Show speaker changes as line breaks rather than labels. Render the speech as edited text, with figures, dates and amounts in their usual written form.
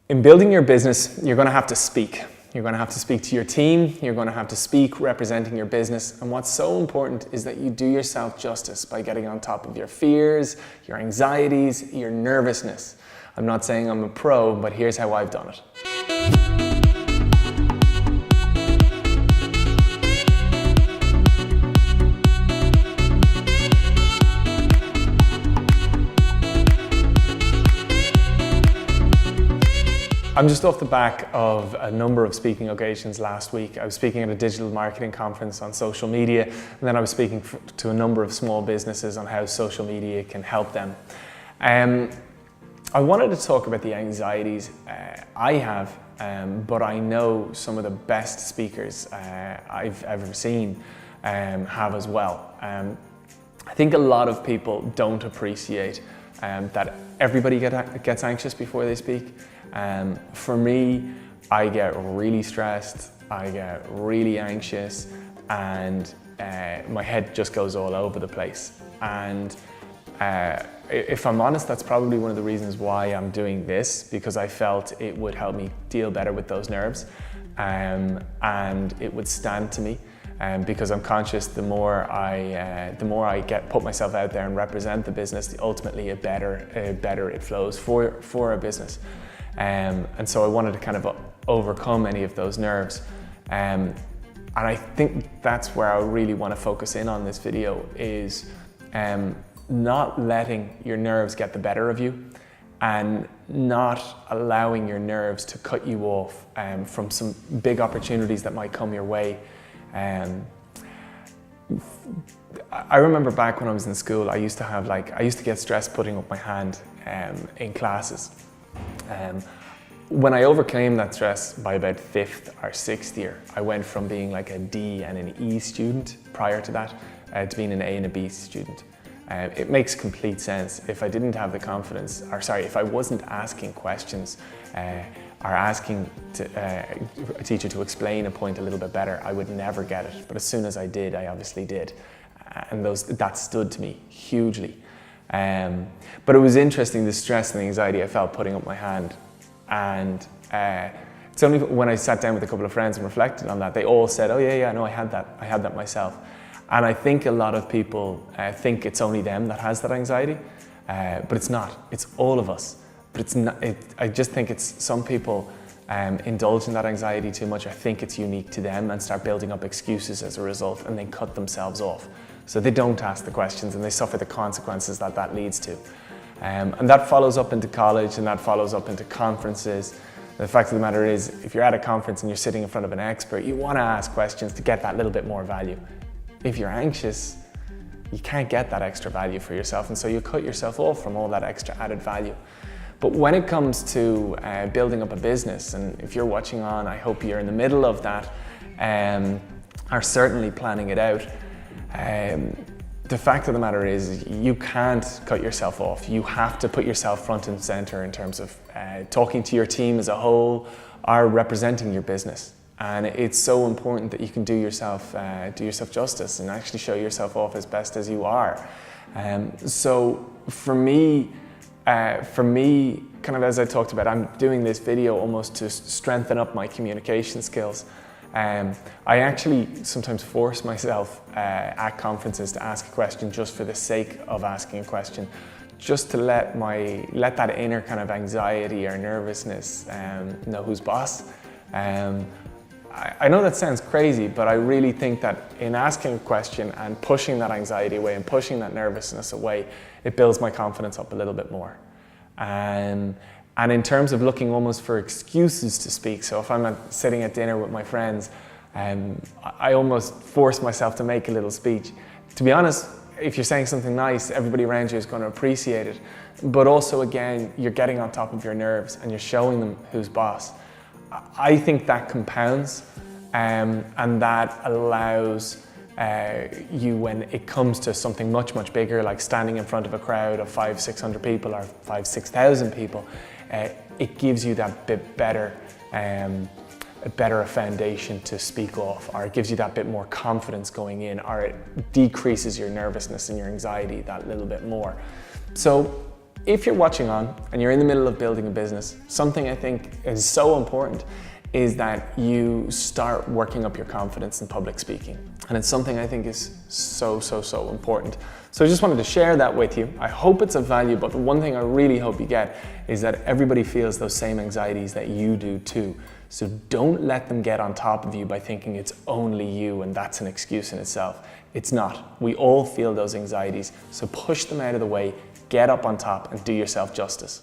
In building your business, you're going to have to speak. You're going to have to speak to your team. You're going to have to speak representing your business. And what's so important is that you do yourself justice by getting on top of your fears, your anxieties, your nervousness. I'm not saying I'm a pro, but here's how I've done it. I'm just off the back of a number of speaking occasions last week. I was speaking at a digital marketing conference on social media, and then I was speaking to a number of small businesses on how social media can help them. I wanted to talk about the anxieties I have, but I know some of the best speakers I've ever seen have as well. I think a lot of people don't appreciate that everybody gets anxious before they speak. For me, I get really stressed, I get really anxious, and my head just goes all over the place. And if I'm honest, that's probably one of the reasons why I'm doing this, because I felt it would help me deal better with those nerves, and it would stand to me. Because I'm conscious, the more I put myself out there and represent the business, ultimately the better it flows for a business. And so I wanted to kind of overcome any of those nerves. And I think that's where I really want to focus in on this video is not letting your nerves get the better of you and not allowing your nerves to cut you off from some big opportunities that might come your way. I remember back when I was in school, I used to get stressed putting up my hand in classes. When I overcame that stress by about 5th or 6th year, I went from being like a D and an E student prior to that to being an A and a B student. It makes complete sense. If I didn't have the confidence, if I wasn't asking questions or asking a teacher to explain a point a little bit better, I would never get it. But as soon as I did, I obviously did. And that stood to me hugely. But it was interesting, the stress and the anxiety I felt putting up my hand. And it's only when I sat down with a couple of friends and reflected on that, they all said, oh yeah, no, I had that myself. And I think a lot of people think it's only them that has that anxiety, but it's not, it's all of us. But it's not, I just think it's some people indulge in that anxiety too much. I think it's unique to them and start building up excuses as a result and then cut themselves off. So they don't ask the questions and they suffer the consequences that leads to. And that follows up into college and that follows up into conferences. The fact of the matter is, if you're at a conference and you're sitting in front of an expert, you want to ask questions to get that little bit more value. If you're anxious, you can't get that extra value for yourself, and so you cut yourself off from all that extra added value. But when it comes to building up a business, and if you're watching on, I hope you're in the middle of that, are certainly planning it out. The fact of the matter is you can't cut yourself off. You have to put yourself front and center in terms of talking to your team as a whole or representing your business. And it's so important that you can do yourself justice and actually show yourself off as best as you are. So for me, kind of as I talked about, I'm doing this video almost to strengthen up my communication skills. I actually sometimes force myself at conferences to ask a question just for the sake of asking a question, just to let that inner kind of anxiety or nervousness know who's boss. I know that sounds crazy, but I really think that in asking a question and pushing that anxiety away and pushing that nervousness away, it builds my confidence up a little bit more. And in terms of looking almost for excuses to speak, so if I'm sitting at dinner with my friends, I almost force myself to make a little speech. To be honest, if you're saying something nice, everybody around you is going to appreciate it. But also, again, you're getting on top of your nerves and you're showing them who's boss. I think that compounds and that allows you, when it comes to something much, much bigger, like standing in front of a crowd of 500-600 people or 5,000-6,000 people, it gives you that bit better, a better foundation to speak off, or it gives you that bit more confidence going in, or it decreases your nervousness and your anxiety that little bit more. So if you're watching on and you're in the middle of building a business, something I think is so important is that you start working up your confidence in public speaking. And it's something I think is so important. So I just wanted to share that with you. I hope it's of value, but one thing I really hope you get is that everybody feels those same anxieties that you do too. So don't let them get on top of you by thinking it's only you and that's an excuse in itself. It's not. We all feel those anxieties. So push them out of the way, get up on top and do yourself justice.